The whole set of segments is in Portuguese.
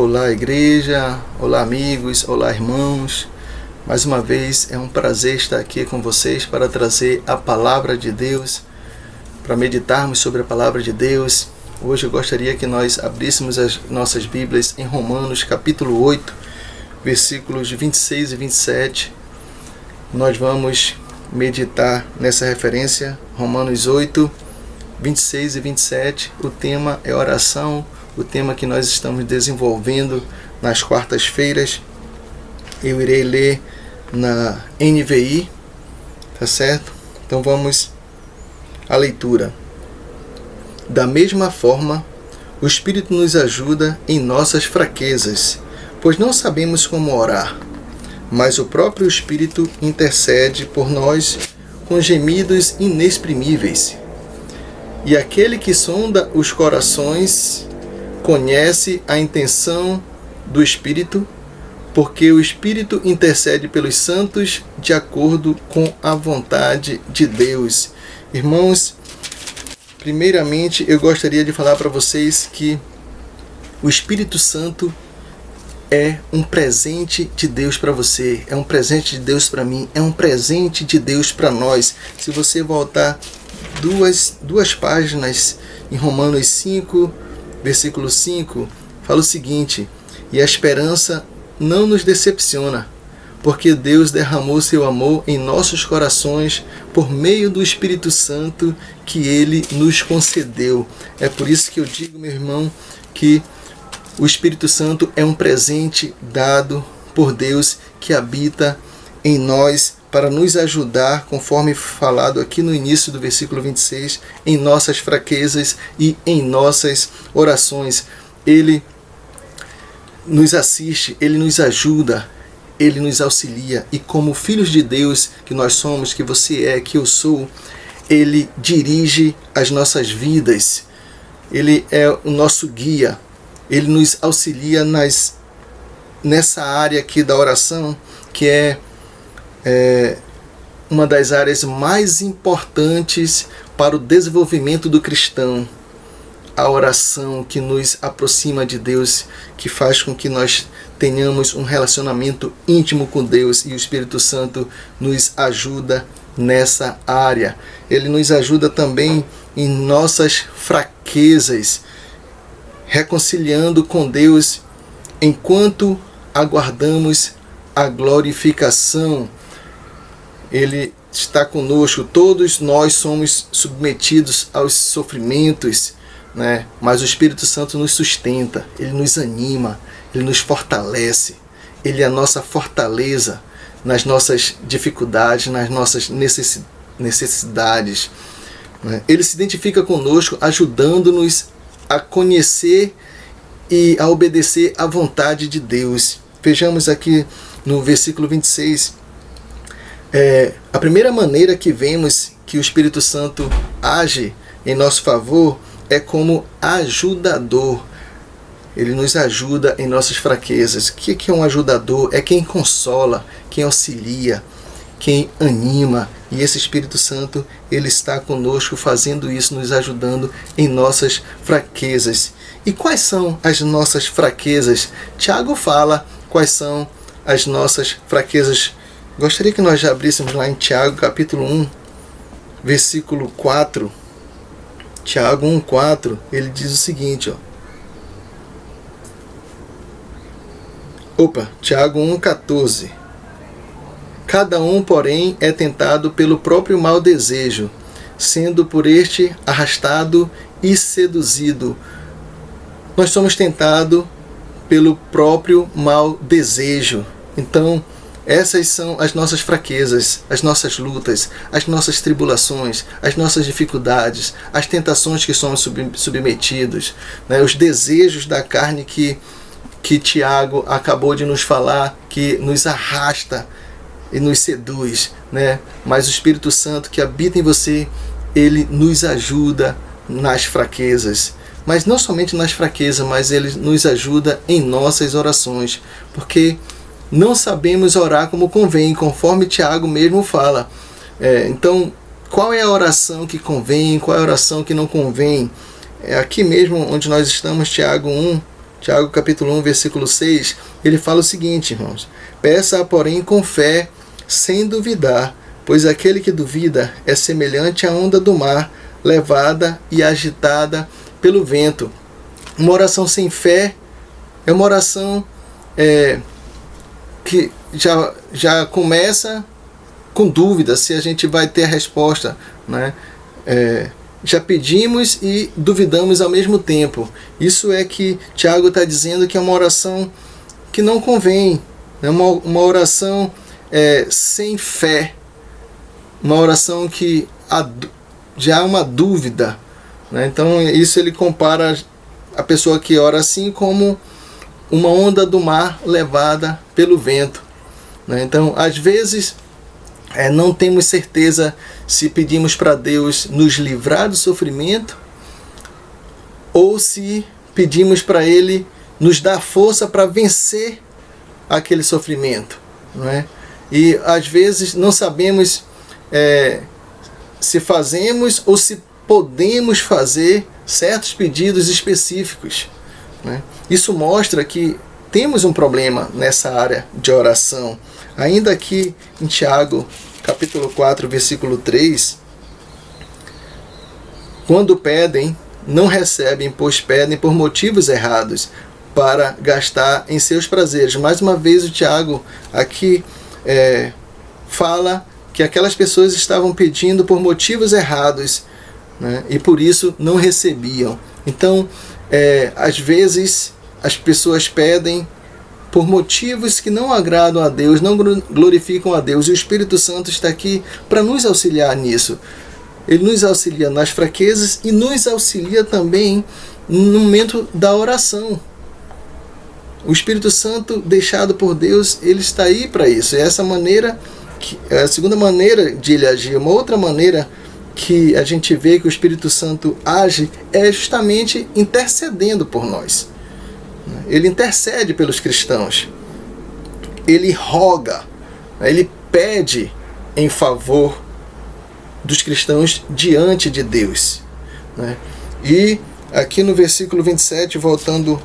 Olá, igreja, olá, amigos, olá, irmãos. Mais uma vez é um prazer estar aqui com vocês para trazer a palavra de Deus, para meditarmos sobre a palavra de Deus. Hoje eu gostaria que nós abríssemos as nossas Bíblias em Romanos capítulo 8, versículos 26 e 27. Nós vamos meditar nessa referência, Romanos 8, 26 e 27. O tema é oração, o tema que nós estamos desenvolvendo nas quartas-feiras. Eu irei ler na NVI, tá certo? Então vamos à leitura. Da mesma forma, o Espírito nos ajuda em nossas fraquezas, pois não sabemos como orar, mas o próprio Espírito intercede por nós com gemidos inexprimíveis. E aquele que sonda os corações conhece a intenção do Espírito, porque o Espírito intercede pelos santos de acordo com a vontade de Deus. Irmãos, primeiramente eu gostaria de falar para vocês que o Espírito Santo é um presente de Deus para você, é um presente de Deus para mim, é um presente de Deus para nós. Se você voltar duas páginas em Romanos 5, versículo 5, fala o seguinte: e a esperança não nos decepciona, porque Deus derramou seu amor em nossos corações por meio do Espírito Santo que Ele nos concedeu. É por isso que eu digo, meu irmão, que o Espírito Santo é um presente dado por Deus que habita em nós para nos ajudar, conforme falado aqui no início do versículo 26, em nossas fraquezas e em nossas orações. Ele nos assiste, Ele nos ajuda, Ele nos auxilia, e como filhos de Deus que nós somos, que você é, que eu sou, Ele dirige as nossas vidas, Ele é o nosso guia, Ele nos auxilia nessa área aqui da oração, que é uma das áreas mais importantes para o desenvolvimento do cristão. A oração que nos aproxima de Deus, que faz com que nós tenhamos um relacionamento íntimo com Deus, e o Espírito Santo nos ajuda nessa área. Ele nos ajuda também em nossas fraquezas, reconciliando com Deus enquanto aguardamos a glorificação. Ele está conosco, todos nós somos submetidos aos sofrimentos, né? Mas o Espírito Santo nos sustenta, Ele nos anima, Ele nos fortalece, Ele é a nossa fortaleza nas nossas dificuldades, nas nossas necessidades, né? Ele se identifica conosco, ajudando-nos a conhecer e a obedecer à vontade de Deus. Vejamos aqui no versículo 26, a primeira maneira que vemos que o Espírito Santo age em nosso favor é como ajudador. Ele nos ajuda em nossas fraquezas. O que é um ajudador? É quem consola, quem auxilia, quem anima. E esse Espírito Santo, Ele está conosco fazendo isso, nos ajudando em nossas fraquezas. E quais são as nossas fraquezas? Tiago fala quais são as nossas fraquezas. Gostaria que nós já abríssemos lá em Tiago, capítulo 1, versículo 4. Tiago 1,4, ele diz o seguinte, Tiago 1,14. Cada um, porém, é tentado pelo próprio mau desejo, sendo por este arrastado e seduzido. Nós somos tentados pelo próprio mau desejo. Então, essas são as nossas fraquezas, as nossas lutas, as nossas tribulações, as nossas dificuldades, as tentações que somos submetidos, né? Os desejos da carne que Tiago acabou de nos falar, que nos arrasta e nos seduz, né? Mas o Espírito Santo que habita em você, ele nos ajuda nas fraquezas. Mas não somente nas fraquezas, mas ele nos ajuda em nossas orações, porque não sabemos orar como convém, conforme Tiago mesmo fala. Então, qual é a oração que convém, qual é a oração que não convém? Aqui mesmo onde nós estamos, Tiago 1, Tiago capítulo 1, versículo 6, ele fala o seguinte, irmãos: peça, porém, com fé, sem duvidar, pois aquele que duvida é semelhante à onda do mar, levada e agitada pelo vento. Uma oração sem fé é uma oração que já começa com dúvida se a gente vai ter a resposta, né? Já pedimos e duvidamos ao mesmo tempo. Isso é que Tiago está dizendo que é uma oração que não convém, né? Uma oração sem fé, uma oração que já há uma dúvida, né? Então isso ele compara a pessoa que ora assim como uma onda do mar levada pelo vento, né? Então às vezes não temos certeza se pedimos para Deus nos livrar do sofrimento ou se pedimos para Ele nos dar força para vencer aquele sofrimento, não é? E às vezes não sabemos se fazemos ou se podemos fazer certos pedidos específicos, né? Isso mostra que temos um problema nessa área de oração. Ainda aqui em Tiago, capítulo 4, versículo 3, quando pedem, não recebem, pois pedem por motivos errados, para gastar em seus prazeres. Mais uma vez o Tiago aqui fala que aquelas pessoas estavam pedindo por motivos errados, né? E por isso não recebiam. Então, às vezes, as pessoas pedem por motivos que não agradam a Deus, não glorificam a Deus, e o Espírito Santo está aqui para nos auxiliar nisso. Ele nos auxilia nas fraquezas e nos auxilia também no momento da oração. O Espírito Santo deixado por Deus, ele está aí para isso. É essa maneira, a segunda maneira de ele agir. Uma outra maneira que a gente vê que o Espírito Santo age é justamente intercedendo por nós. Ele intercede pelos cristãos. Ele roga, ele pede em favor dos cristãos diante de Deus, né? E aqui no versículo 27, voltando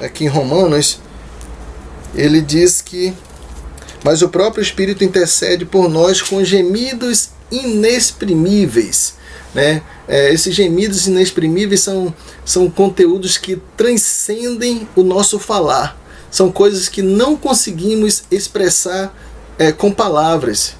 aqui em Romanos, ele diz que: mas o próprio Espírito intercede por nós com gemidos inexprimíveis, né? Esses gemidos inexprimíveis são conteúdos que transcendem o nosso falar. São coisas que não conseguimos expressar com palavras.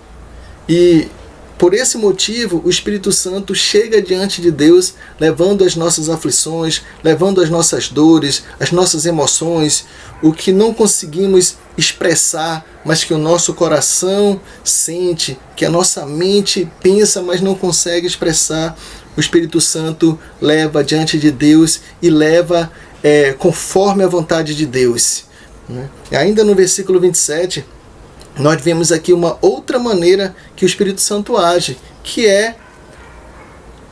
E por esse motivo, o Espírito Santo chega diante de Deus, levando as nossas aflições, levando as nossas dores, as nossas emoções, o que não conseguimos expressar, mas que o nosso coração sente, que a nossa mente pensa, mas não consegue expressar. O Espírito Santo leva diante de Deus e leva conforme a vontade de Deus, né? E ainda no versículo 27, nós vemos aqui uma outra maneira que o Espírito Santo age, que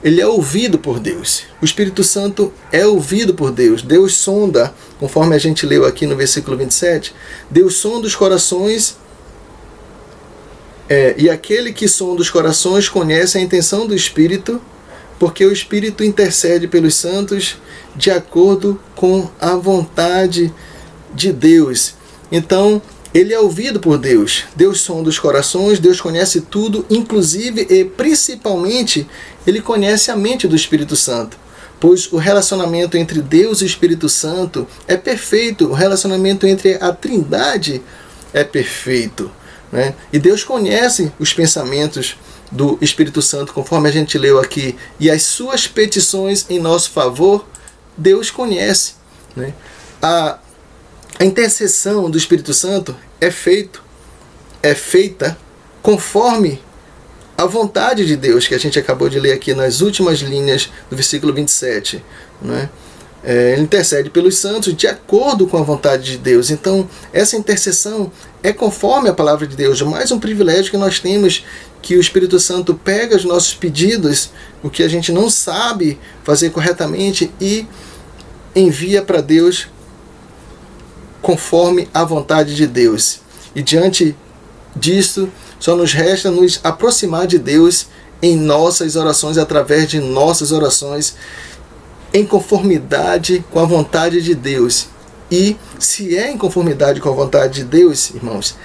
ele é ouvido por Deus. O Espírito Santo é ouvido por Deus. Deus sonda, conforme a gente leu aqui no versículo 27, Deus sonda os corações, e aquele que sonda os corações conhece a intenção do Espírito, porque o Espírito intercede pelos santos de acordo com a vontade de Deus. Então, ele é ouvido por Deus. Deus sonda os corações, Deus conhece tudo, inclusive e principalmente, ele conhece a mente do Espírito Santo. Pois o relacionamento entre Deus e o Espírito Santo é perfeito. O relacionamento entre a Trindade é perfeito, né? E Deus conhece os pensamentos do Espírito Santo, conforme a gente leu aqui. E as suas petições em nosso favor, Deus conhece, né? A intercessão do Espírito Santo é feita conforme a vontade de Deus, que a gente acabou de ler aqui nas últimas linhas do versículo 27, né? Ele intercede pelos santos de acordo com a vontade de Deus. Então, essa intercessão é conforme a palavra de Deus. Mais um privilégio que nós temos, que o Espírito Santo pega os nossos pedidos, o que a gente não sabe fazer corretamente, e envia para Deus conforme a vontade de Deus. E diante disso, só nos resta nos aproximar de Deus em nossas orações, através de nossas orações, em conformidade com a vontade de Deus. E se é em conformidade com a vontade de Deus, irmãos,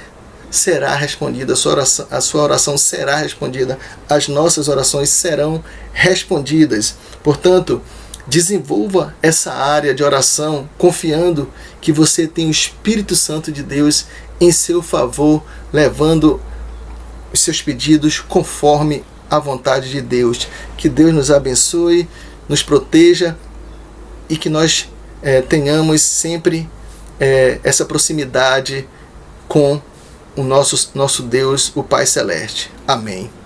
será respondida, a sua oração será respondida, as nossas orações serão respondidas. Portanto, desenvolva essa área de oração confiando que você tem o Espírito Santo de Deus em seu favor, levando os seus pedidos conforme a vontade de Deus. Que Deus nos abençoe, nos proteja e que nós tenhamos sempre essa proximidade com o nosso Deus, o Pai Celeste. Amém.